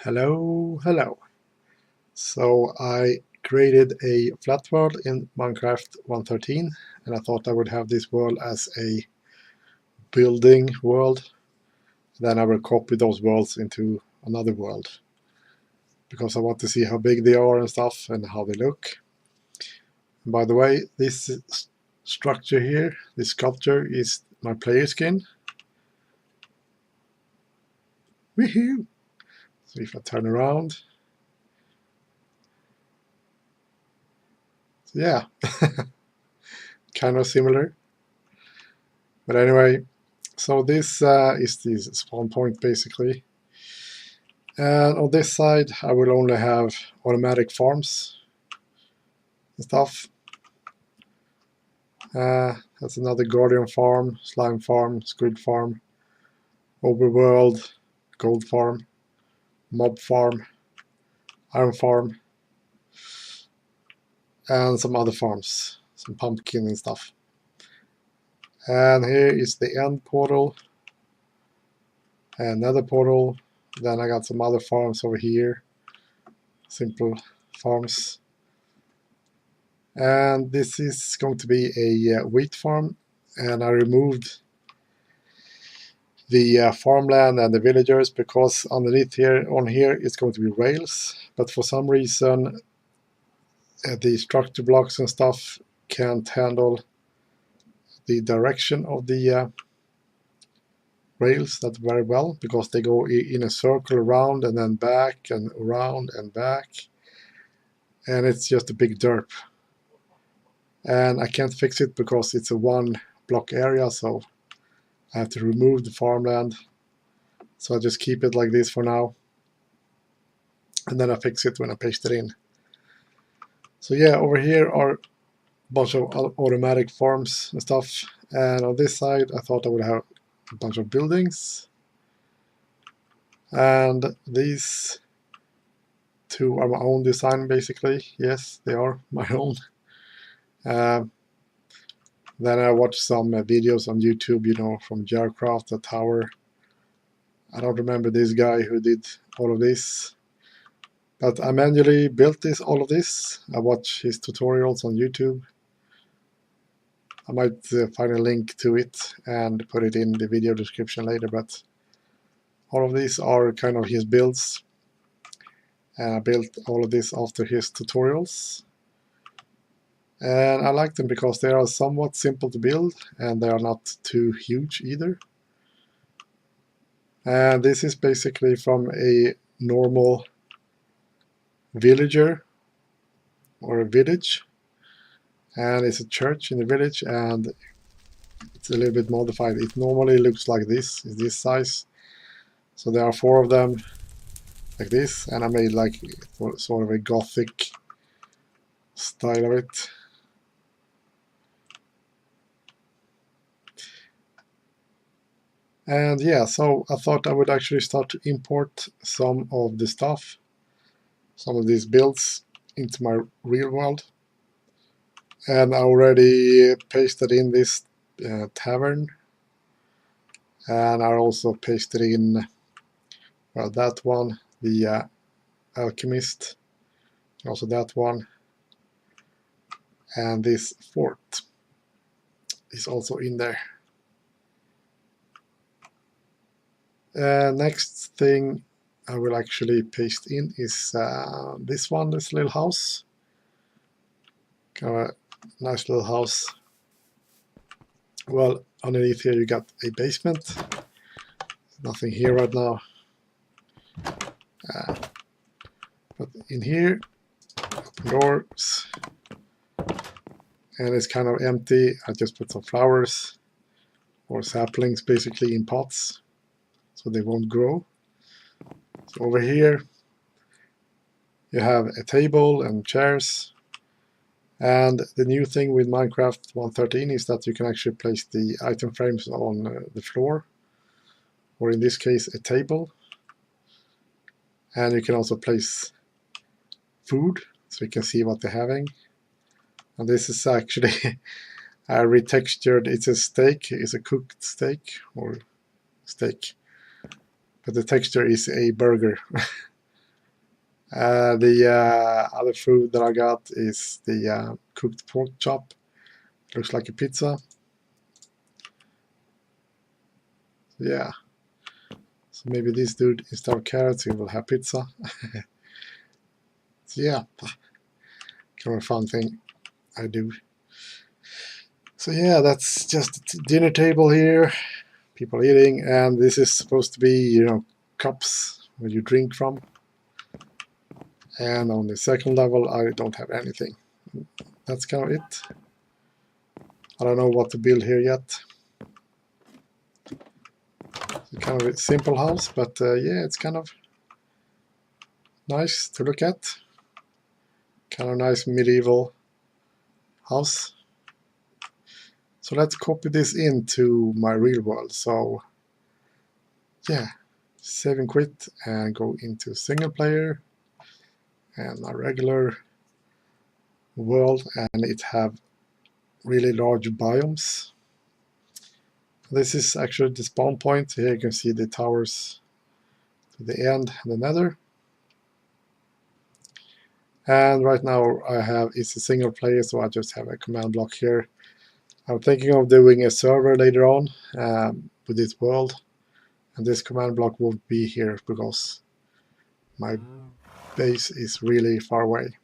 Hello, hello. So I created a flat world in Minecraft 1.13 and I thought I would have this world as a building world. Then I will copy those worlds into another world because I want to see how big they are and stuff and how they look. And by the way, this structure here, this sculpture is my player skin. Woohoo! So if I turn around, so yeah, kind of similar. But anyway, so this is the spawn point basically. And on this side I will only have automatic farms and stuff. That's another guardian farm, slime farm, squid farm, overworld, gold farm, mob farm, iron farm, and some other farms, some pumpkin and stuff. And here is the end portal, another portal. Then I got some other farms over here, simple farms. And this is going to be a wheat farm, and I removed the farmland and the villagers because underneath here on here it's going to be rails, but for some reason the structure blocks and stuff can't handle the direction of the rails that very well because they go in a circle around and then back and around and back, and it's just a big derp. And I can't fix it because it's a one block area, so I have to remove the farmland. So I just keep it like this for now, and then I fix it when I paste it in. So yeah, over here are a bunch of automatic farms and stuff, and on this side I thought I would have a bunch of buildings. And these two are my own design basically. Yes, they are my own. Then I watched some videos on YouTube, you know, from Jarcraft, the tower. I don't remember this guy who did all of this, but I manually built all of this. I watch his tutorials on YouTube. I might find a link to it and put it in the video description later, but all of these are kind of his builds. And I built all of this after his tutorials. And I like them because they are somewhat simple to build and they are not too huge either. And this is basically from a normal villager or a village, and it's a church in the village, and it's a little bit modified. It normally looks like this, is this size. So there are 4 of them like this, and I made like sort of a gothic style of it. And yeah, so I thought I would actually start to import some of the stuff, some of these builds into my real world. And I already pasted in this tavern, and I also pasted in, well, that one, the alchemist, also that one, and this fort is also in there. Next thing I will actually paste in is this one, this little house. Kind of a nice little house. Well, underneath here you got a basement. Nothing here right now. But in here, open doors. And it's kind of empty. I just put some flowers or saplings basically in pots so they won't grow. So over here you have a table and chairs. And the new thing with Minecraft 1.13 is that you can actually place the item frames on the floor, or in this case a table. And you can also place food so you can see what they're having. And this is actually retextured. It's a steak, it's a cooked steak or steak, but the texture is a burger. The other food that I got is the cooked pork chop. Looks like a pizza. Yeah. So maybe this dude, instead of carrots, he will have pizza. So yeah, kind of a fun thing I do. So yeah, that's just the dinner table here. People eating, and this is supposed to be, you know, cups where you drink from. And on the second level, I don't have anything. That's kind of it. I don't know what to build here yet. It's kind of a simple house, but yeah, it's kind of nice to look at. Kind of nice medieval house. So let's copy this into my real world. So yeah, save and quit and go into single player and my regular world, and it have really large biomes. This is actually the spawn point. Here you can see the towers to the end and the nether. And right now I have it's a single player, so I just have a command block here. I'm thinking of doing a server later on with this world, and this command block won't be here because my base is really far away.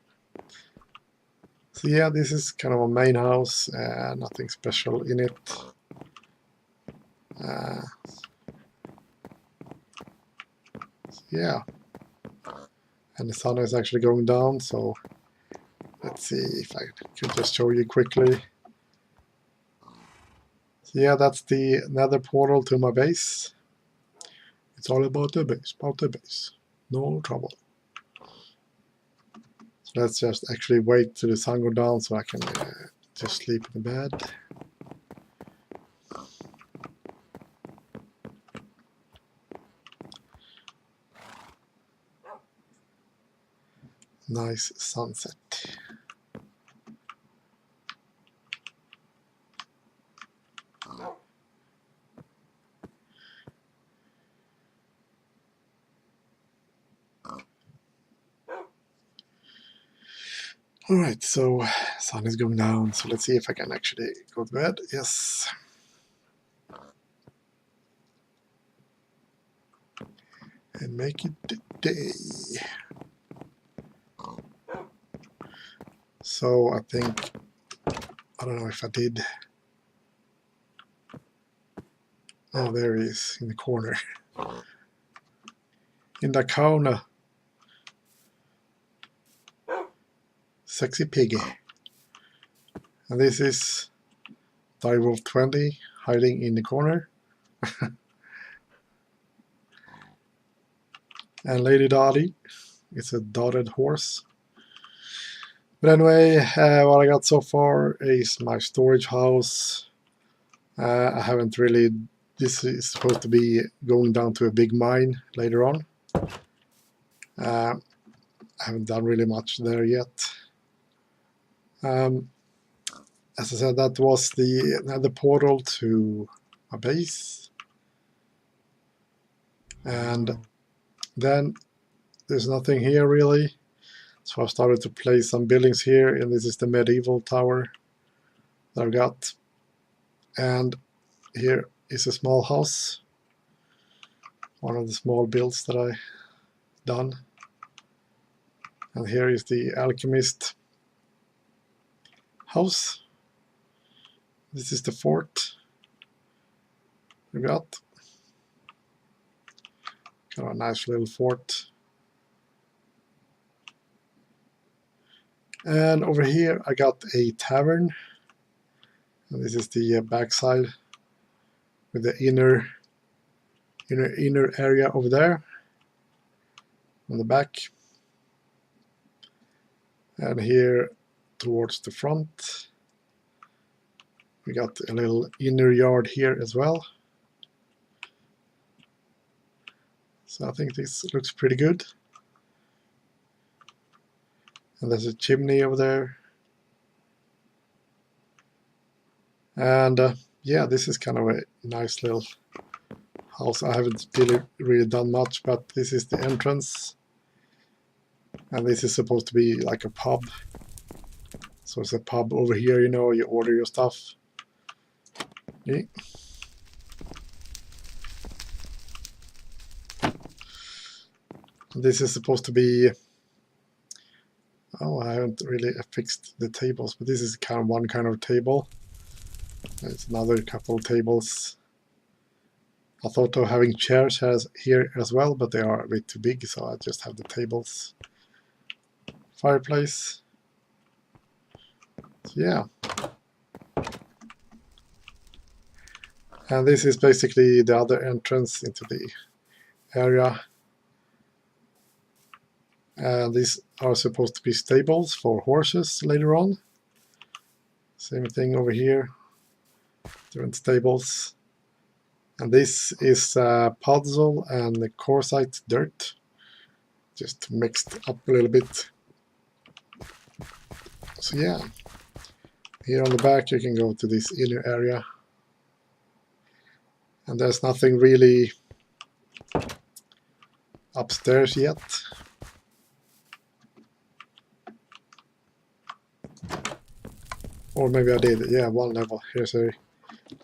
So yeah, this is kind of a main house, nothing special in it. Yeah, and the sun is actually going down, so let's see if I could just show you quickly. So yeah, that's the nether portal to my base. It's all about the base, no trouble. So let's just actually wait till the sun go down so I can just sleep in the bed. Nice sunset. Alright, so sun is going down, so let's see if I can actually go to bed. Yes. And make it day. So I think, I don't know if I did. Oh, there he is in the corner. In the corner. Sexy piggy. And this is Direwolf 20 hiding in the corner. And Lady Dottie. It's a dotted horse. But anyway, what I got so far is my storage house. I haven't really, this is supposed to be going down to a big mine later on. I haven't done really much there yet. As I said, that was the portal to my base. And then there's nothing here really. So I started to place some buildings here, and this is the medieval tower that I got. And here is a small house, one of the small builds that I done. And here is the alchemist house. This is the fort we got. Kind of a nice little fort. And over here I got a tavern. And this is the backside with the inner area over there on the back. And here towards the front we got a little inner yard here as well. So I think this looks pretty good. And there's a chimney over there. And yeah, this is kind of a nice little house. I haven't really done much, but this is the entrance. And this is supposed to be like a pub. So it's a pub over here, you know, you order your stuff. Okay. This is supposed to be, oh, I haven't really fixed the tables, but this is kind of one kind of table. There's another couple of tables. I thought of having chairs here as well, but they are a bit too big, so I just have the tables. Fireplace. So yeah. And this is basically the other entrance into the area. And these are supposed to be stables for horses later on. Same thing over here. Different stables. And this is puzzle and quartzite dirt. Just mixed up a little bit. So yeah. Here on the back you can go to this inner area. And there's nothing really upstairs yet. Or maybe I did. Yeah, one level. Here's a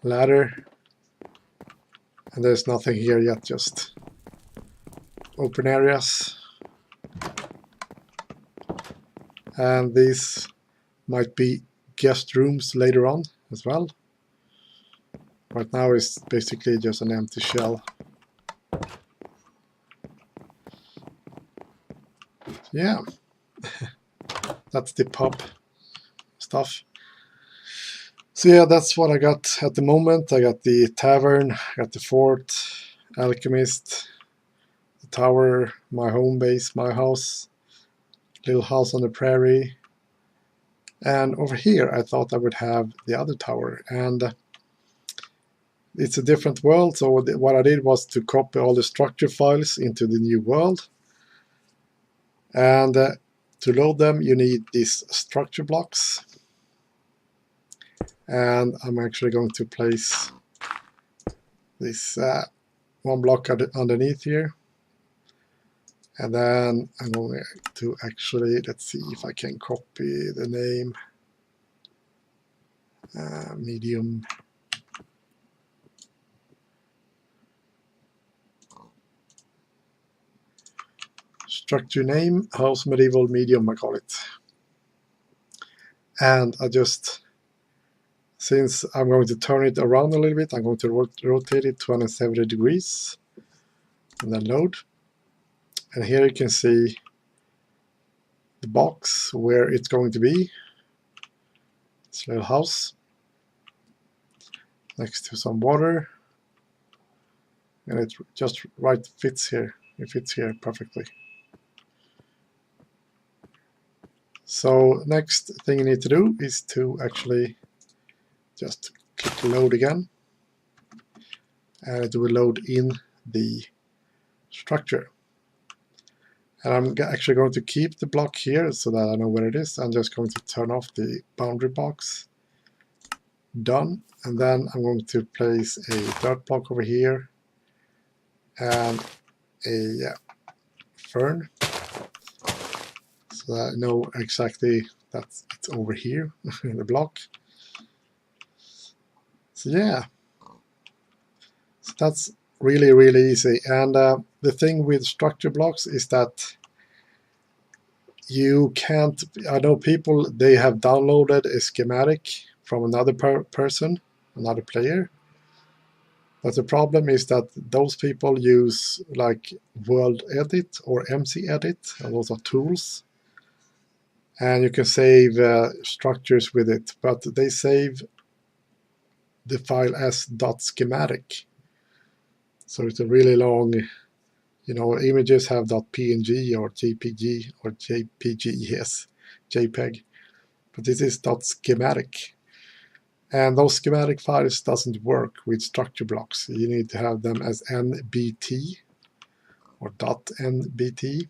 ladder. And there's nothing here yet, just open areas. And these might be guest rooms later on as well. Right now it's basically just an empty shell. Yeah, that's the pub stuff. So yeah, that's what I got at the moment. I got the tavern, I got the fort, alchemist, the tower, my home base, my house, little house on the prairie. And over here I thought I would have the other tower, and it's a different world, so what I did was to copy all the structure files into the new world. And to load them you need these structure blocks. And I'm actually going to place this one block underneath here. And then I'm going to actually, let's see if I can copy the name. Medium. Structure name, house medieval medium, I call it. And I just, since I'm going to turn it around a little bit, I'm going to rotate it 270 degrees and then load. And here you can see the box where it's going to be. It's a little house next to some water. And it just right fits here. It fits here perfectly. So next thing you need to do is to actually just click load again. And it will load in the structure. And I'm actually going to keep the block here so that I know where it is. I'm just going to turn off the boundary box. Done. And then I'm going to place a dirt block over here and a fern, so that I know exactly that it's over here in the block. So yeah, so that's really, really easy. And the thing with structure blocks is that you can't, I know people, they have downloaded a schematic from another person, another player. But the problem is that those people use like World Edit or MC Edit, and those are tools. And you can save structures with it, but they save the file as .schematic. So it's a really long, you know, images have .png or JPG or JPG, yes, JPEG. But this is .schematic. And those schematic files doesn't work with structure blocks. You need to have them as NBT or .NBT.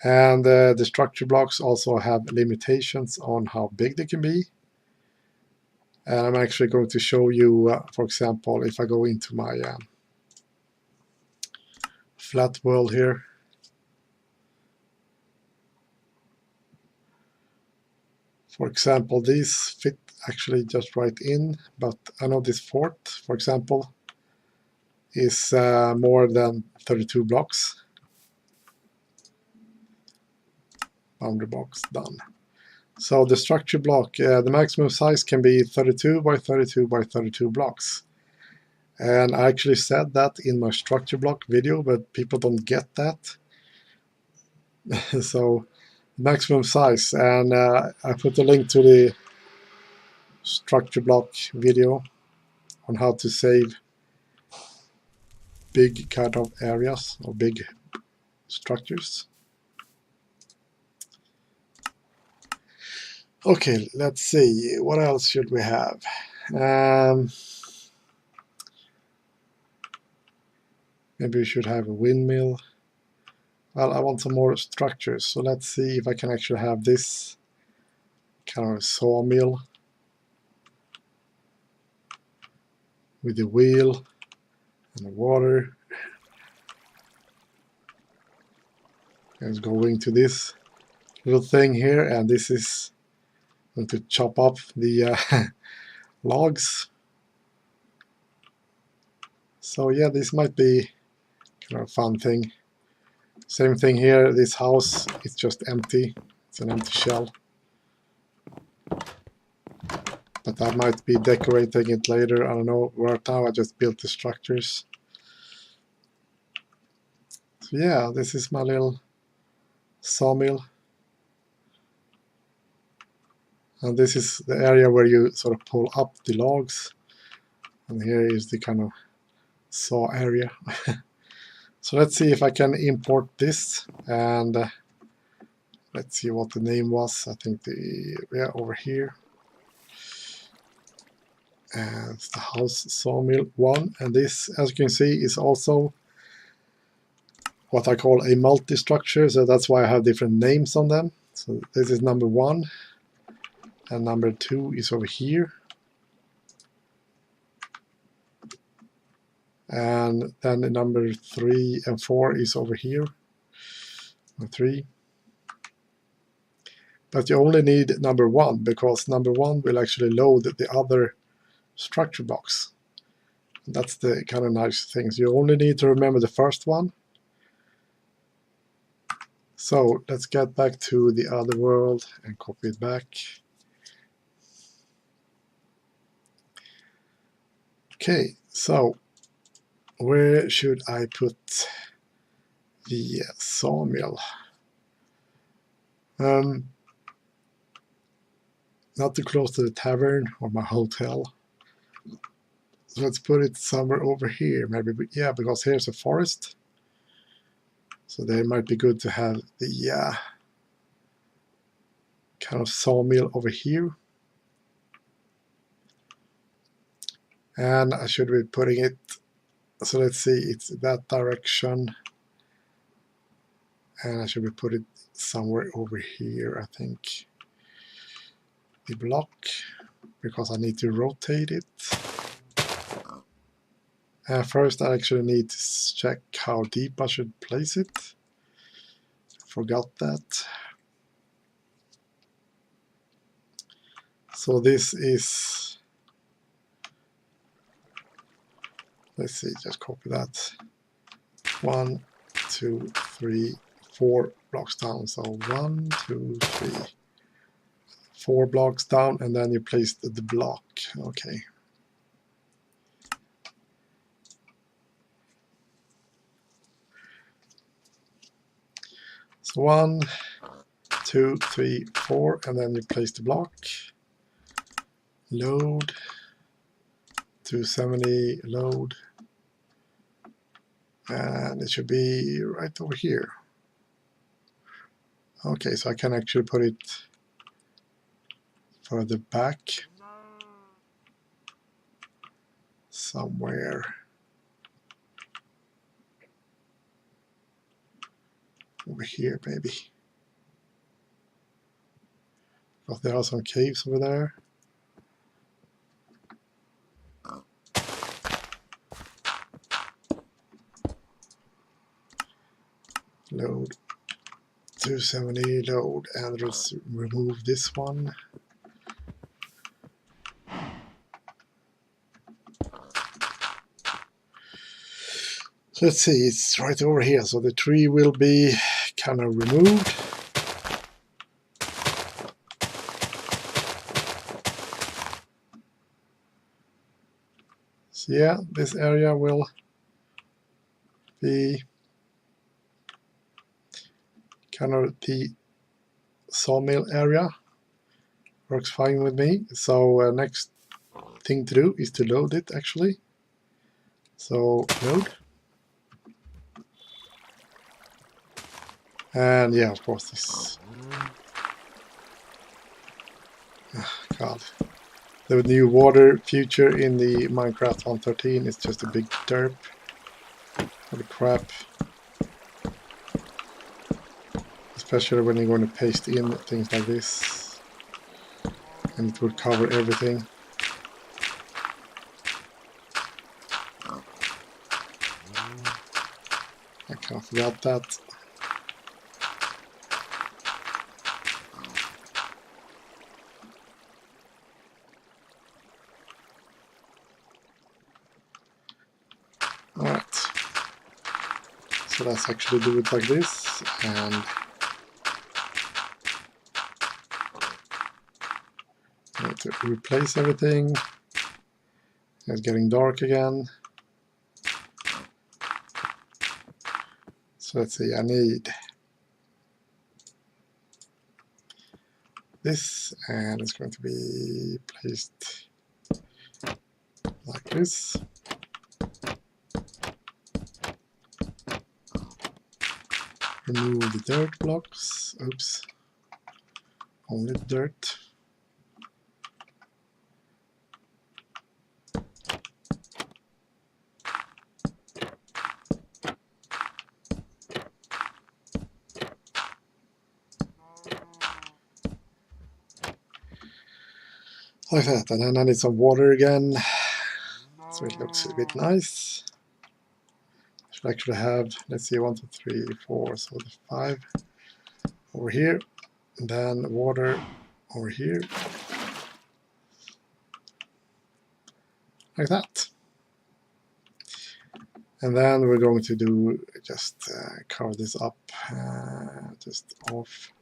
And the structure blocks also have limitations on how big they can be. And I'm actually going to show you, for example, if I go into my flat world here. For example, these fit actually just right in, but I know this fort, for example, is more than 32 blocks. Boundary box done. So the structure block, the maximum size can be 32 by 32 by 32 blocks. And I actually said that in my structure block video, but people don't get that. So maximum size, and I put a link to the structure block video on how to save big kind of areas or big structures. Okay, let's see, what else should we have? Maybe we should have a windmill. Well, I want some more structures, so let's see if I can actually have this kind of sawmill with the wheel and the water. And it's going to this little thing here, and this is going to chop up the logs. So yeah, this might be kind of a fun thing. Same thing here, this house is just empty. It's an empty shell. But I might be decorating it later, I don't know. Right now I just built the structures. So yeah, this is my little sawmill. And this is the area where you sort of pull up the logs. And here is the kind of saw area. So let's see if I can import this, and let's see what the name was. I think yeah, over here. And it's the house sawmill 1, and this, as you can see, is also what I call a multi-structure, so that's why I have different names on them. So this is number 1, and number 2 is over here. And then the number 3 and 4 is over here. 3. But you only need number 1, because number 1 will actually load the other structure blocks. That's the kind of nice things. You only need to remember the first one. So let's get back to the other world and copy it back. Okay, so where should I put the sawmill? Not too close to the tavern or my hotel. So let's put it somewhere over here, maybe. Yeah, because here's a forest. So they might be good to have the kind of sawmill over here. And I should be putting it, so let's see, it's that direction. And I should be putting it somewhere over here, I think. The block, because I need to rotate it. First, I actually need to check how deep I should place it. Forgot that. So this is, let's see, just copy that. 1, 2, 3, 4 blocks down. So 1, 2, 3, 4 blocks down, and then you place the block. Okay. So 1, 2, 3, 4, and then you place the block. Load. 270 load. And it should be right over here. Okay, so I can actually put it further back. Somewhere. Over here, maybe. Because there are some caves over there. Load. 270 load, and let's remove this one. So let's see, it's right over here, so the tree will be kind of removed. So yeah, this area will be kind of the sawmill area. Works fine with me. So next thing to do is to load it actually. So load. And yeah, of course this. God. The new water feature in the Minecraft 1.13 is just a big derp. Holy crap. Especially when you're going to paste in things like this. And it will cover everything. I kind of forgot that. Alright. So let's actually do it like this. And I need to replace everything. It's getting dark again. So let's see, I need this, and it's going to be placed like this. Remove the dirt blocks. Oops. Only dirt. Like that, and then I need some water again, so it looks a bit nice. I should actually have, let's see, 1, 2, 3, 4, so the 5 over here, and then water over here, like that. And then we're going to do just cover this up, just off.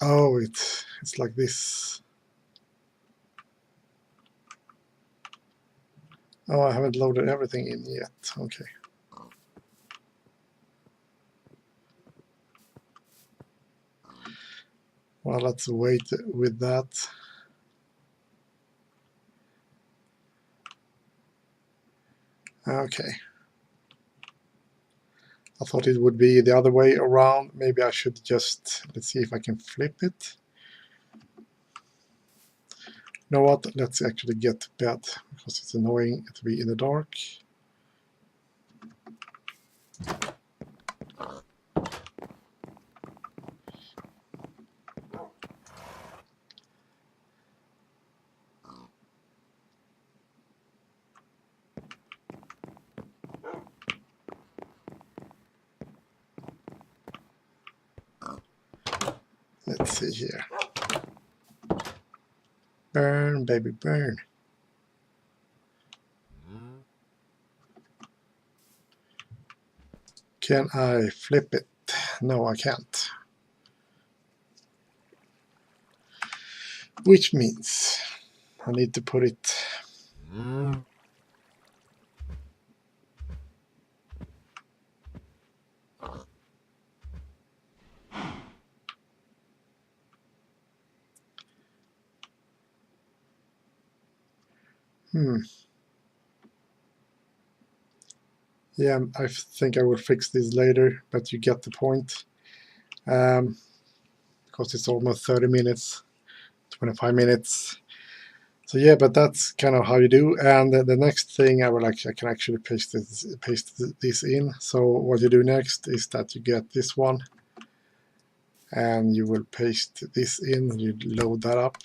Oh, it's like this. Oh, I haven't loaded everything in yet. Okay. Well, let's wait with that. Okay. I thought it would be the other way around. Maybe I should just, let's see if I can flip it. You know what? Let's actually get to bed because it's annoying to be in the dark. Let's see here. Burn, baby, burn. Can I flip it? No, I can't. Which means I need to put it Yeah, I think I will fix this later, but you get the point. Because it's almost 30 minutes, 25 minutes. So yeah, but that's kind of how you do. And the next thing I can actually paste this in. So what you do next is that you get this one, and you will paste this in. You load that up.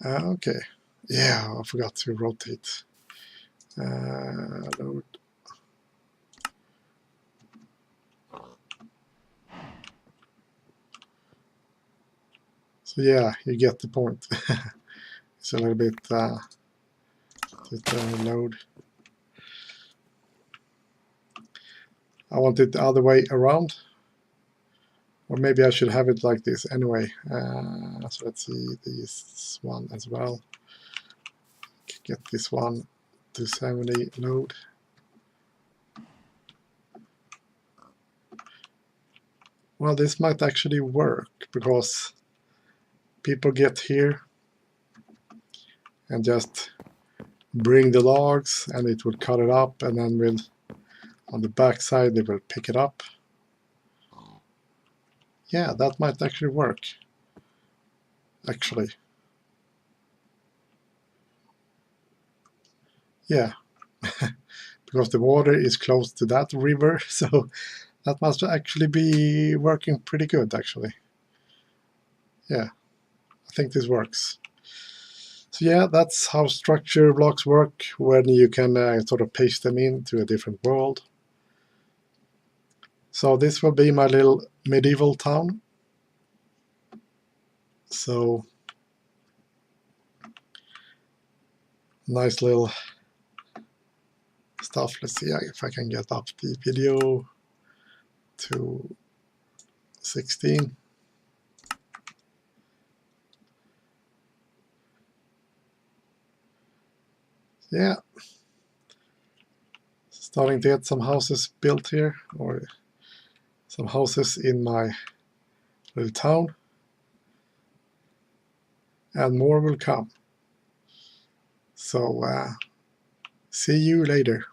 Okay. Yeah, I forgot to rotate. Load. So yeah, you get the point. It's a little bit just load. I want it the other way around, or maybe I should have it like this anyway. So let's see this one as well. Get this one to 70 load. Well, this might actually work because people get here and just bring the logs and it will cut it up, and then will on the back side they will pick it up. Yeah, that might actually work. Actually, yeah, because the water is close to that river, so that must actually be working pretty good, actually. Yeah, I think this works. So yeah, that's how structure blocks work, when you can sort of paste them into a different world. So this will be my little medieval town. So nice little stuff. Let's see if I can get up the video to 16. Yeah, starting to get some houses built here, or some houses in my little town, and more will come. So see you later.